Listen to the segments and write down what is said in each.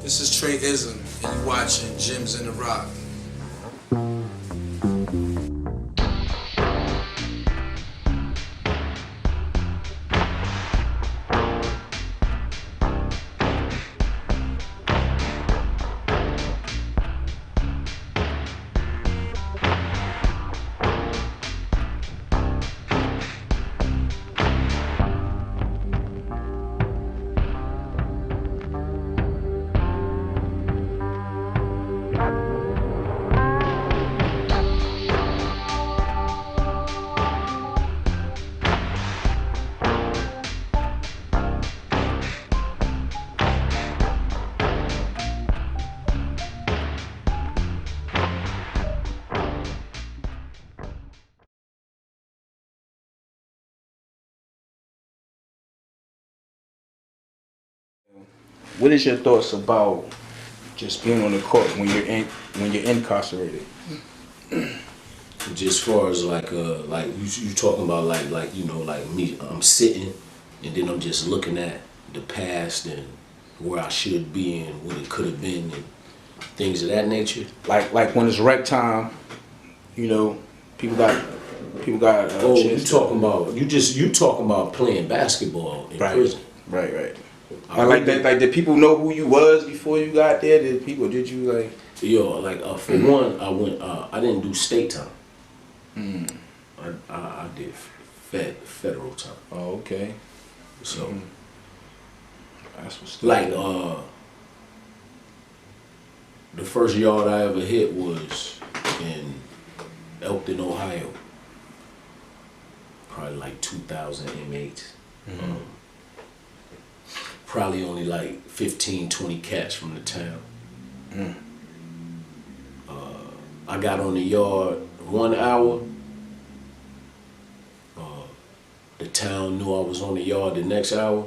This is TRAYEZIM, and you watching Gems in the Rock. What is your thoughts about just being on the court when you're incarcerated? Just far as like you talking about like you know like me, I'm sitting and then I'm just looking at the past and where I should be and what it could have been and things of that nature. Like when it's rec time, you know, people got Oh, you talking about playing basketball in prison? Right. Like that. Like, did people know who you was before you got there? Did you like? Yo, like for one, I didn't do state time. I did federal time. Oh, okay. So that's what's like the first yard I ever hit was in Elkton, Ohio. Probably like 2008. Probably only like 15, 20 cats from the town. I got on the yard 1 hour. The town knew I was on the yard the next hour.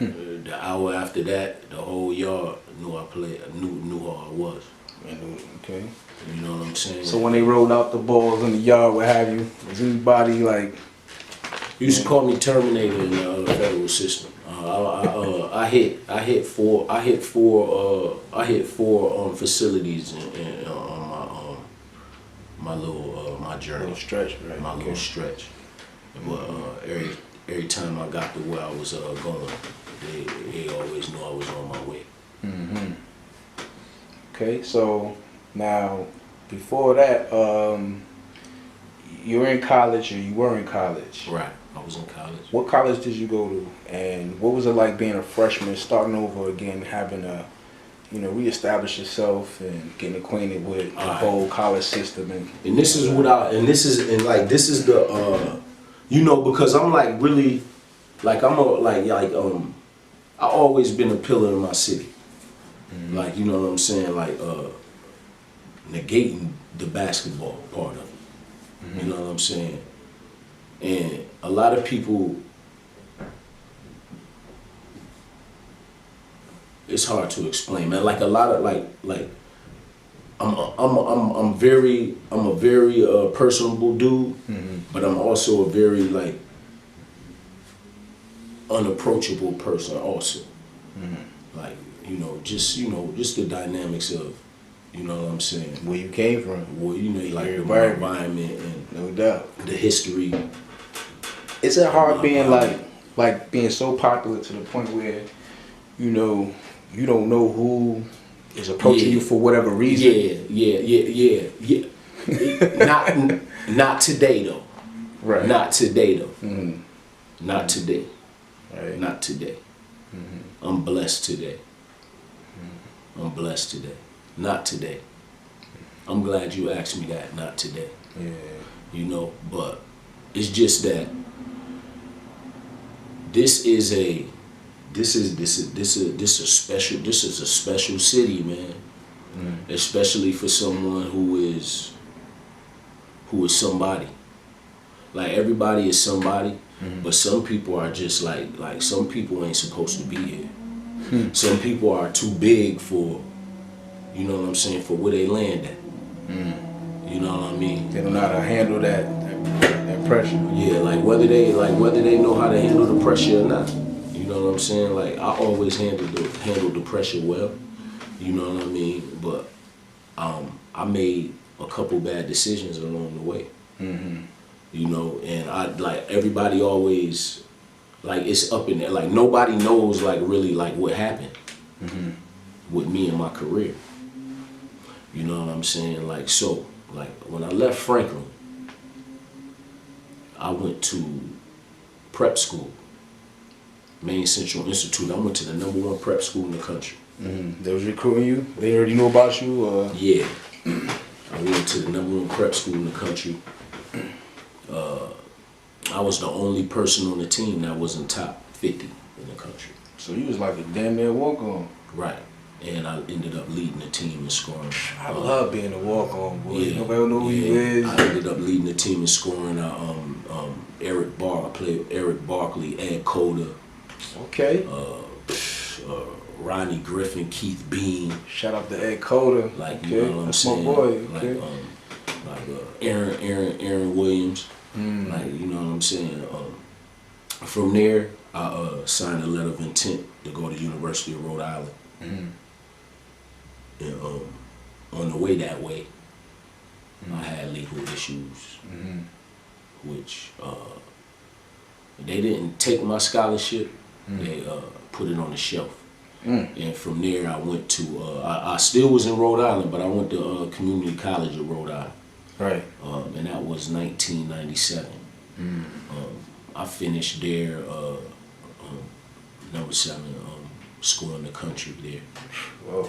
The hour after that, the whole yard knew I played, knew how I was. Okay. You know what I'm saying? So when they rolled out the balls in the yard, what have you, was anybody like? You used to call me Terminator in the federal system. I hit four facilities on my little my journey. Little stretch, right? My little stretch. But every time I got to where I was going, they always knew I was on my way. Okay, so now before that, you were in college or you were in college? Right. I was in college. What college did you go to, and what was it like being a freshman, starting over again, having to, reestablish yourself and getting acquainted with the whole college system? And this is the because I'm like really, like I'm I always been a pillar in my city. Like, you know what I'm saying, like negating the basketball part of it. You know what I'm saying? And a lot of people, it's hard to explain, man. Like a lot of I'm a very personable dude, but I'm also a very like unapproachable person also. Like, just the dynamics of, you know what I'm saying? Where you came from. Well, like the environment and no doubt the history. Is it hard being like being so popular to the point where, you don't know who is approaching you for whatever reason? Yeah. Not today though. Right. Not today though. Not today. Right. Not today. I'm blessed today. I'm blessed today. Not today. I'm glad you asked me that. Not today. Yeah. But it's just that this is a special city, man. Especially for someone who is somebody. Like everybody is somebody, but some people are just like some people ain't supposed to be here. Some people are too big for, you know what I'm saying, for where they land at. You know what I mean? They don't know how to handle that pressure. Yeah, like whether they know how to handle the pressure or not. You know what I'm saying? Like I always handled the pressure well. You know what I mean? But I made a couple bad decisions along the way. You know, and I like everybody always like it's up in there. Like nobody knows like really like what happened with me and my career. You know what I'm saying? Like so, like when I left Franklin, I went to prep school, Maine Central Institute. I went to the #1 prep school in the country. They was recruiting you? They already knew about you? Or? Yeah. I went to the #1 prep school in the country. I was the only person on the team that wasn't top 50 in the country. So you was like a damn near walk-on. Right. And I ended up leading the team in scoring. I love being a walk-on, boy. Yeah, Nobody know who you is. I ended up leading the team in scoring. I played Eric Barkley, Ed Coda. Okay. Ronnie Griffin, Keith Bean. Shout out to Ed Coda. Like, okay. you know what I'm saying? My boy. Okay. Like Aaron Williams. Like, you know what I'm saying? From there, I signed a letter of intent to go to the University of Rhode Island. And on the way that way, I had legal issues, which they didn't take my scholarship. They put it on the shelf. And from there, I went to, I still was in Rhode Island, but I went to Community College of Rhode Island. Right. And that was 1997. I finished there, #7, school in the country there. Whoa.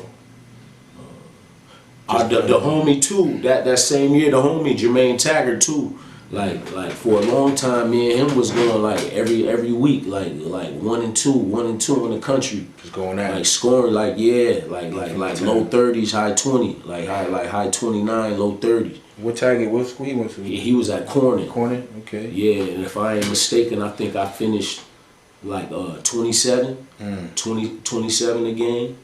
The homie too, that same year, the homie Jermaine Taggart too, like for a long time, me and him was going like every week, like 1 and 2 in the country. Just going at like it. scoring, like low 30s, high 20, high 29, low 30s. What Taggart? What school he went to? He was at Corning. Corning. Okay. Yeah, and if I ain't mistaken, I think I finished like 27 a game.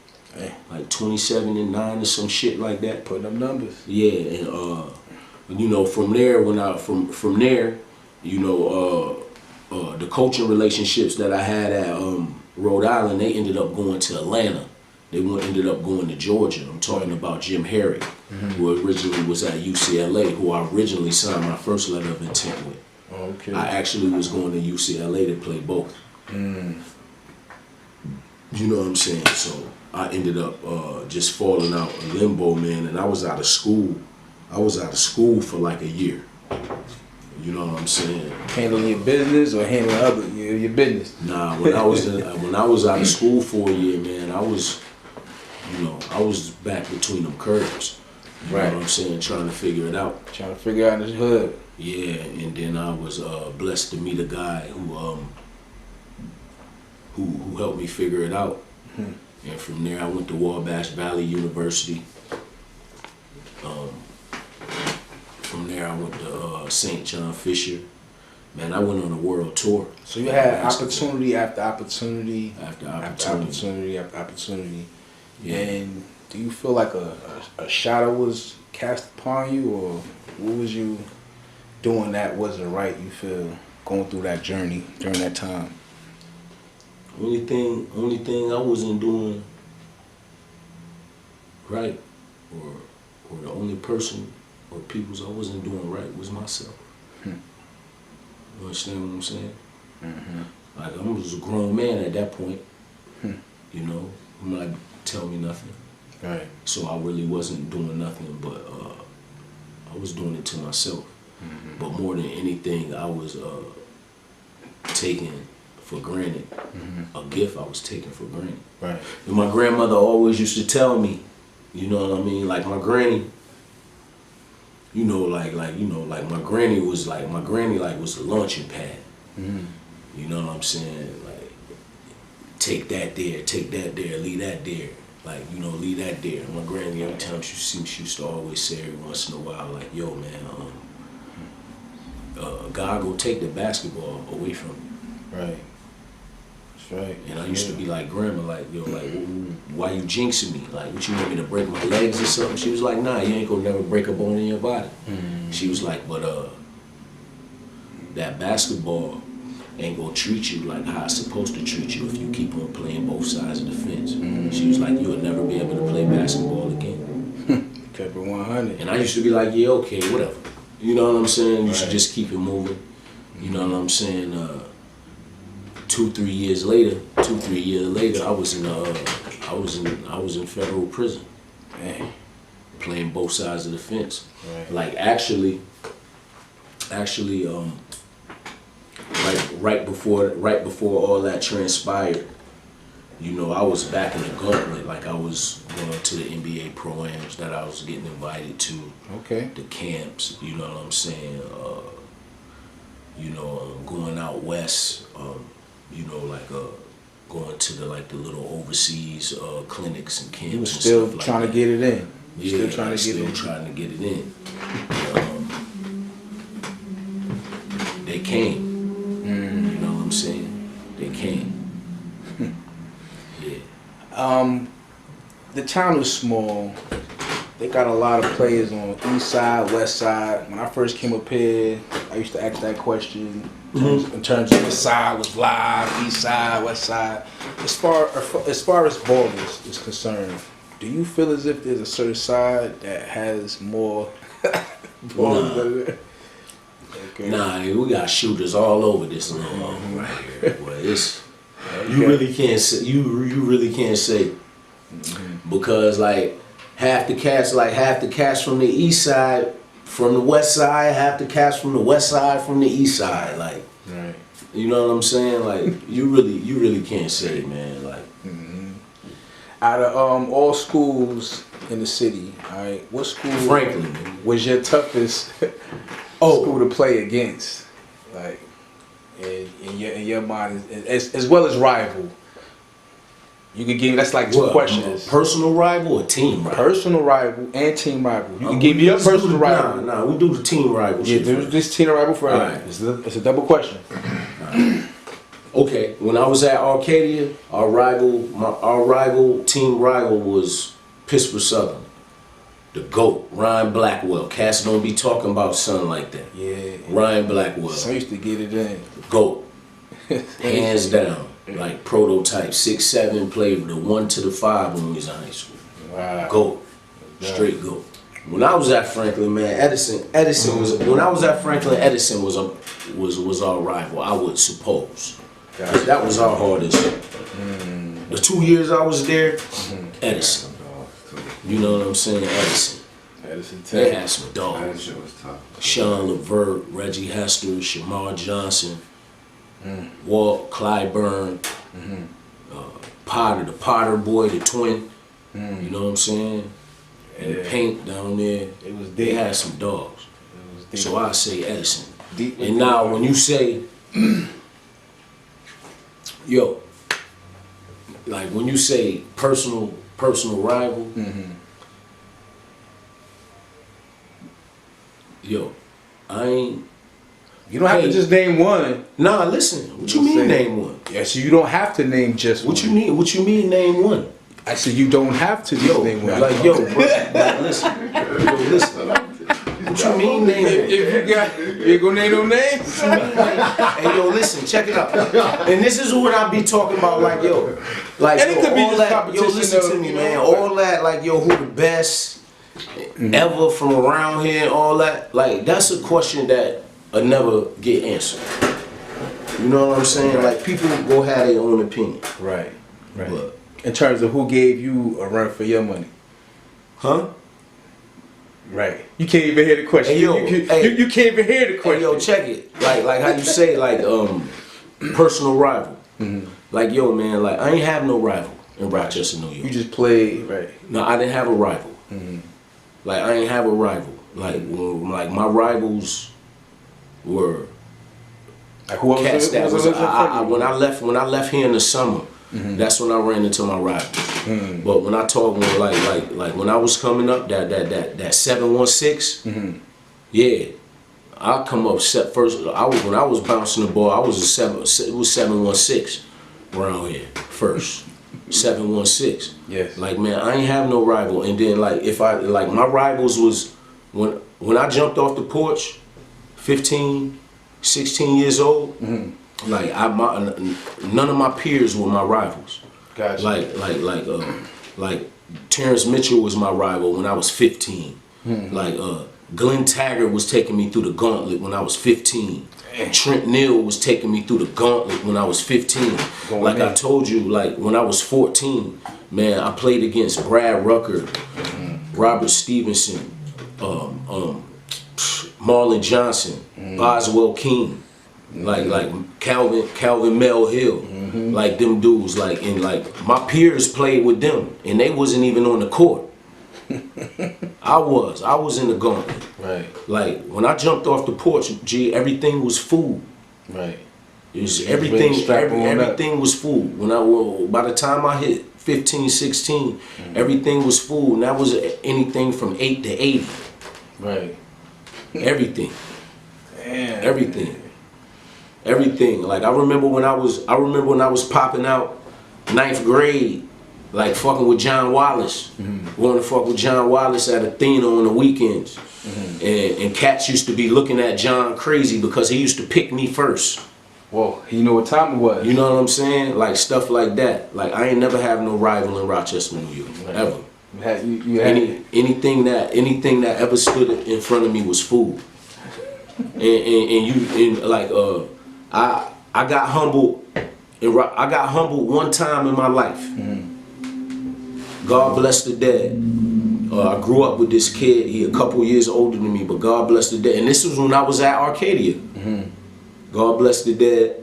Like 27-9 or some shit like that. Putting up numbers. Yeah, and you know, from there, from there, you know, the coaching relationships that I had at Rhode Island, they ended up going to Atlanta. They ended up going to Georgia. I'm talking about Jim Harry, who originally was at UCLA, who I originally signed my first letter of intent with. Okay. I actually was going to UCLA to play both. You know what I'm saying? So I ended up just falling out in limbo, man, and I was out of school. I was out of school for like a year. You know what I'm saying? Handling your business or handling your business? Nah, when I was out of school for a year, man, I was back between them curves. You know what I'm saying? Trying to figure it out. Trying to figure out this hood. Yeah, and then I was blessed to meet a guy who helped me figure it out. And from there, I went to Wabash Valley University. From there, I went to St. John Fisher. Man, I went on a world tour. So you had opportunity after opportunity after opportunity after opportunity. Yeah. And do you feel like a shadow was cast upon you, or what was you doing that wasn't right, you feel, going through that journey during that time? Only thing I wasn't doing right, or the only person or peoples I wasn't doing right was myself. You understand what I'm saying? Like I was a grown man at that point. You know, you might tell me nothing. Right. So I really wasn't doing nothing, but I was doing it to myself. But more than anything, I was taking for granted. A gift I was taking for granted. Right. And my grandmother always used to tell me, you know what I mean? Like my granny, you know, like my granny was the launching pad. You know what I'm saying? Like, take that there, leave that there. Like, you know, leave that there. And my granny, every time she see me, she used to always say every once in a while, like, yo, man, God go take the basketball away from you. Right. That's right. And I used to be like, Grandma, like, yo, like, why you jinxing me? Like, what, you want me to break my legs or something? She was like, nah, you ain't gonna never break a bone in your body. She was like, but that basketball ain't gonna treat you like how it's supposed to treat you if you keep on playing both sides of the fence. She was like, you'll never be able to play basketball again. Kept it 100. And I used to be like, yeah, okay, whatever. You know what I'm saying? You should just keep it moving. You know what I'm saying? 2-3 years later, I was in federal prison. Dang. Playing both sides of the fence. Right. Like actually, like right before all that transpired, you know, I was back in the gauntlet. Like I was going to the NBA pro-ams that I was getting invited to. Okay. The camps, you know what I'm saying? You know, going out west, you know, like going to the little overseas clinics and camps. You was and still stuff trying like to get it in. Yeah, Still trying to get it in. They came. You know what I'm saying? They came. Yeah. The town is small. They got a lot of players on east side, west side. When I first came up here, I used to ask that question in terms of the side was live, east side, west side. As far as ballers is concerned, do you feel as if there's a certain side that has more ballers than it? Okay. Nah, we got shooters all over this land right here. Boy, it's you really can't say you really can't say because like half the cats from the east side, from the west side, half the cats from the west side, from the east side. Like, right. You know what I'm saying? Like, you really can't say, man. Like, out of all schools in the city, all right, what school Franklin was your toughest school to play against? Like, in your mind, as well as rival. You could give me, that's like two questions. Personal rival or team rival? Personal rival and team rival. You can give me your personal rival. Nah, we do the team rival. Yeah, there's this team rival for right. It's a double question. Okay, when I was at Arcadia, our team rival was Pittsburgh Southern. The GOAT, Ryan Blackwell. Cats don't be talking about something like that. Yeah. Ryan Blackwell. So I used to get it in. GOAT. Hands down. Like prototype. 6'7", played the 1 to the 5 when we was in high school. Wow. GOAT. Straight GOAT. When I was at Franklin, man, Edison was our rival, I would suppose. Gotcha. That was our hardest. The 2 years I was there, Edison. You know what I'm saying? Edison. They had some dogs. Sean Levert, Reggie Hester, Shamar Johnson, Walt Clyburn, Potter, the Potter boy, the twin. You know what I'm saying? And Paint down there. It was deep. They had some dogs. So I say Edison. Deep. And now when you say, yo, like when you say personal rival, yo, I ain't. You don't have to just name one. Nah, listen. What you mean name one? Yeah, so you don't have to name just What one. you mean? What you mean name one? I said you don't have to just name one. Like yo, bro, like, listen. What you mean name one? If you gonna name no names? Hey yo, listen, check it out. And this is what I be talking about, like yo, like And it could be all just that. Yo, competition listen though, to me, you know? man. All that, like yo, who the best ever from around here? All that, like that's a question that will never get answered. You know what I'm saying? Like people go have their own opinion. Right. But, in terms of who gave you a run for your money. huh? Right. You can't even hear the question. Hey, yo, you can't even hear the question. Hey, yo, check it. Like how you say like personal rival. Like yo, man, like I ain't have no rival in Rochester, New York. You just played, right. No, I didn't have a rival. Like I ain't have a rival. Like my rivals were Like who cats that was. when When I left here in the summer, that's when I ran into my rivals. But when I talk like when I was coming up, that 716, yeah, I come up first. When I was bouncing the ball, I was it was 716 around here first. 716. Yes. Like man, I ain't have no rival. And then like my rivals was when I jumped off the porch, 15, 16 years old. Like none of my peers were my rivals. Gotcha. Like Terrence Mitchell was my rival when I was 15. Like Glenn Taggart was taking me through the gauntlet when I was 15. Trent Neal was taking me through the gauntlet when I was 15. Like I told you, like when I was 14, man, I played against Brad Rucker, Robert Stevenson, Marlon Johnson, Boswell King, like Calvin Mel Hill, like them dudes, like, and like my peers played with them, and they wasn't even on the court. I was in the gauntlet. Right. Like when I jumped off the porch, everything was food. Right. It was everything was food. By the time I hit 15, 16, everything was food, and that was anything from 8 to 80. Right. Everything. Damn. Everything. Like I remember when I was popping out 9th grade, like fucking with John Wallace. Going to fuck with John Wallace at Athena on the weekends. And cats used to be looking at John crazy because he used to pick me first. Whoa, you know what time it was? You know what I'm saying? Like stuff like that. Like I ain't never have no rival in Rochester, New York. Right. Ever. Anything that ever stood in front of me was food. I got humbled. I got humbled one time in my life. God bless the dead. I grew up with this kid. He a couple years older than me, but God bless the dead. And this was when I was at Arcadia. God bless the dead.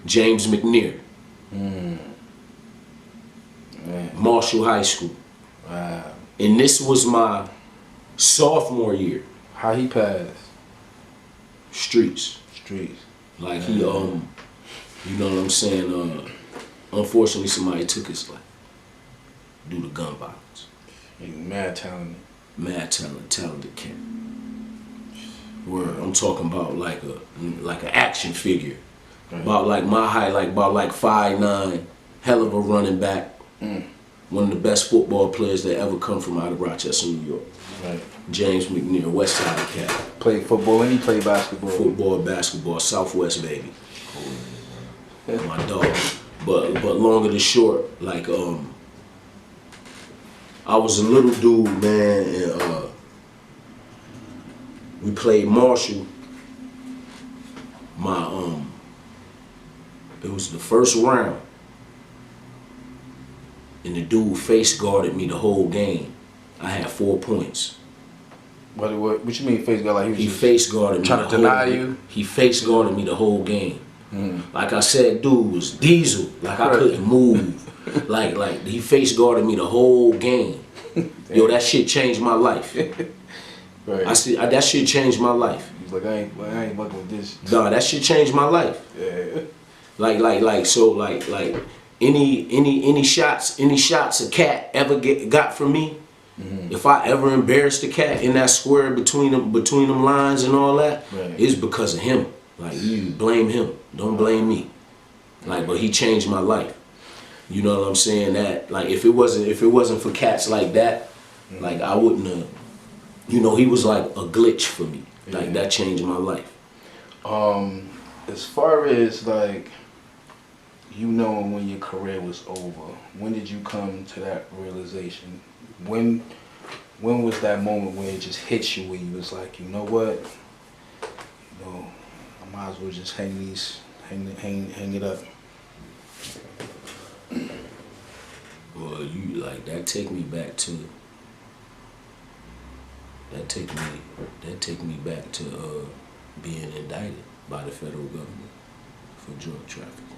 James McNair. Marshall High School. Wow. And this was my sophomore year. How he passed? Streets. Like he, you know what I'm saying? Unfortunately, somebody took his life due to gun violence. He mad talented. Talented kid. Where I'm talking about like an action figure. Right. About like my height, like about like 5'9", hell of a running back. One of the best football players that ever come from out of Rochester, New York. Right. James McNair, West Side cat. Played football and he played basketball. Football, basketball, Southwest baby. My dog. But long and short, like I was a little dude, man, and we played Marshall. It was the first round. And the dude face guarded me the whole game. I had 4 points. What you mean face guard? Like he face guarded me. Trying to deny you? He face guarded me the whole game. Like I said, dude was diesel. Like I couldn't move. like he face guarded me the whole game. Yo, that shit changed my life. Right. That shit changed my life. He's like, I ain't fucking with this. Nah, that shit changed my life. Yeah. Like any shots a cat ever got from me. If I ever embarrassed a cat in that square between them lines and all that, it's because of him. Like you blame him, don't blame me. Like, but he changed my life. You know what I'm saying? That like if it wasn't for cats like that, like I wouldn't have. You know, he was like a glitch for me. Like that changed my life. As far as like you knowing when your career was over, when did you come to that realization? When was that moment when it just hit you, where you was like, you know what? You know, I might as well just hang it up. Well, you like that take me back to being indicted by the federal government for drug trafficking.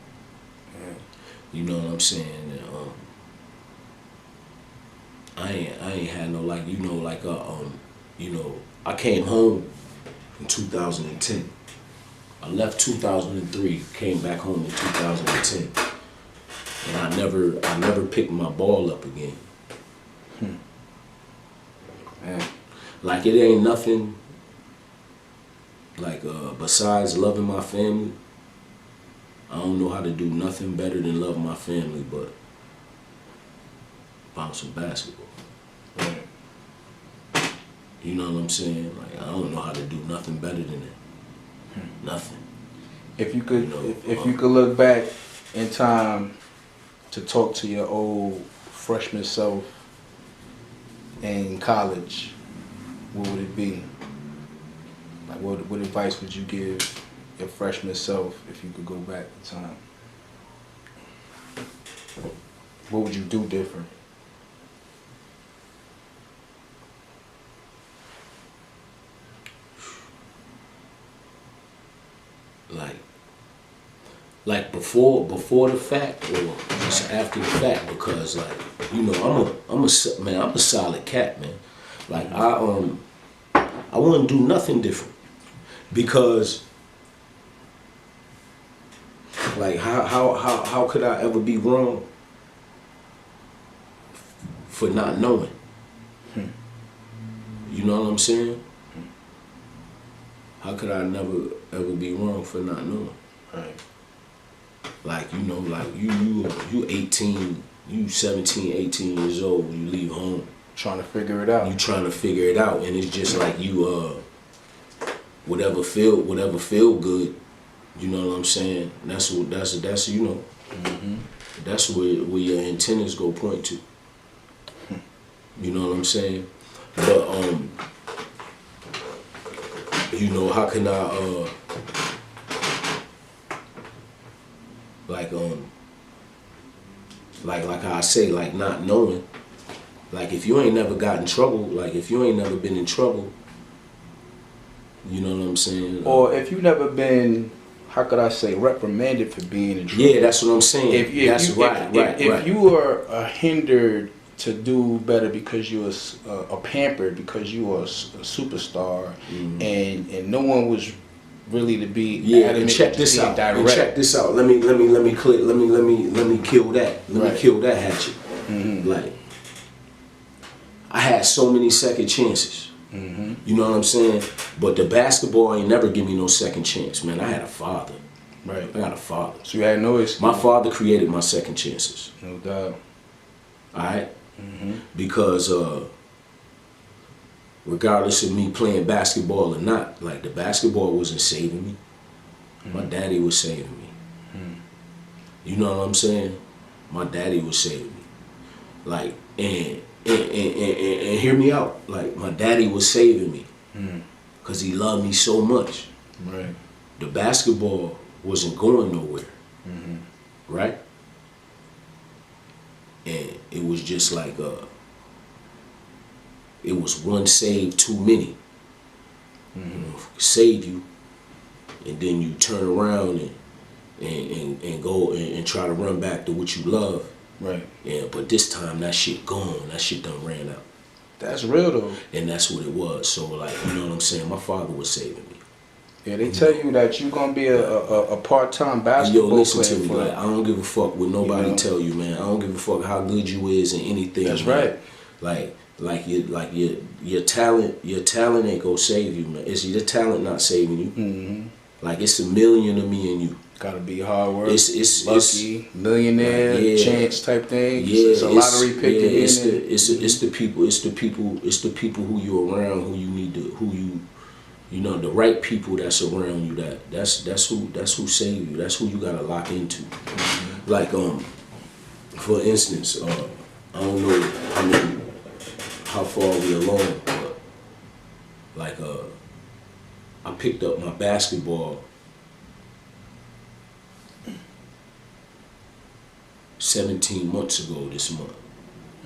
You know what I'm saying? And, I ain't had no like you know I came home in 2010. I left 2003, came back home in 2010, and I never picked my ball up again. Man. Like it ain't nothing. Like besides loving my family, I don't know how to do nothing better than love my family, but bounce some basketball. Right. You know what I'm saying? Like I don't know how to do nothing better than that. Nothing. If you could, You know, if you could look back in time to talk to your old freshman self in college, what would it be? Like, what advice would you give your freshman self if you could go back in time? What would you do different? Like before the fact or just after the fact, because like, you know, I'm a solid cat, man. Like I wouldn't do nothing different, because like how could I ever be wrong for not knowing? You know what I'm saying? How could I never ever be wrong for not knowing? Right. Like, you know, like you 18, you 17, 18 years old when you leave home. Trying to figure it out. You trying to figure it out, and it's just like you whatever feel good, you know what I'm saying? That's you know, that's where your antennas go point to. You know what I'm saying? But you know, how can I like how I say, like not knowing, like if you ain't never got in trouble, like if you ain't never been in trouble, you know what I'm saying? Or if you never been, how could I say, reprimanded for being in trouble? Yeah, that's what I'm saying. If you were hindered to do better because you was pampered, because you were a superstar, and no one was really to be and check this out. Direct. And check this out. Let me kill that. Let me kill that hatchet. Like, I had so many second chances. You know what I'm saying? But the basketball ain't never give me no second chance, man. I had a father. Right. I got a father. So you had no excuse. My father created my second chances. No doubt. Alright? Because regardless of me playing basketball or not, like the basketball wasn't saving me. My daddy was saving me. You know what I'm saying? My daddy was saving me. Like, and hear me out. Like, my daddy was saving me. Because he loved me so much. Right. The basketball wasn't going nowhere. Right? And it was just like, it was one save too many. You know, save you, and then you turn around and go and try to run back to what you love. Right. Yeah, but this time that shit gone. That shit done ran out. That's real though. And that's what it was. So like, you know what I'm saying? My father was saving me. Yeah, they tell you that you're gonna be a part-time basketball player. Yo, listen to me. Like, I don't give a fuck what nobody tell you, man. I don't give a fuck how good you is in anything. That's man. right. Like your talent ain't gonna save you, man. It's your talent not saving you. Like, it's a million of me and you. Gotta be hard work. It's lucky, millionaire, chance type thing. Yeah, it's a lottery pick. It's the people who you're around, who you need to, you know, the right people that's around you. That's who save you. That's who you gotta lock into. Like for instance, I don't know how far we along, but like I picked up my basketball 17 months ago this month.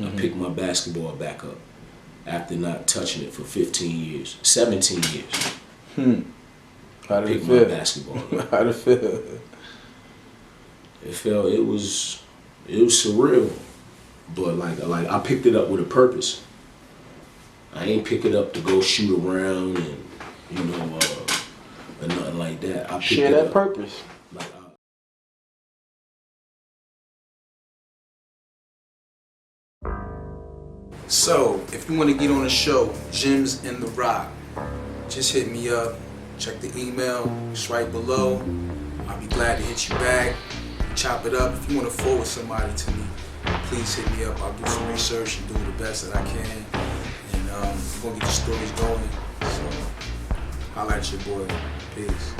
I picked my basketball back up after not touching it for 15 years, 17 years. How did it Picked feel? my basketball up. How did it feel? It was surreal, but like I picked it up with a purpose. I ain't pick it up to go shoot around and or nothing like that. I picked Share it that up, purpose. like, So, if you want to get on the show, Gems in the Rock, just hit me up. Check the email, it's right below. I'll be glad to hit you back, chop it up. If you want to forward somebody to me, please hit me up. I'll do some research and do the best that I can. And we're going to get the stories going. So, holla at your boy. Peace.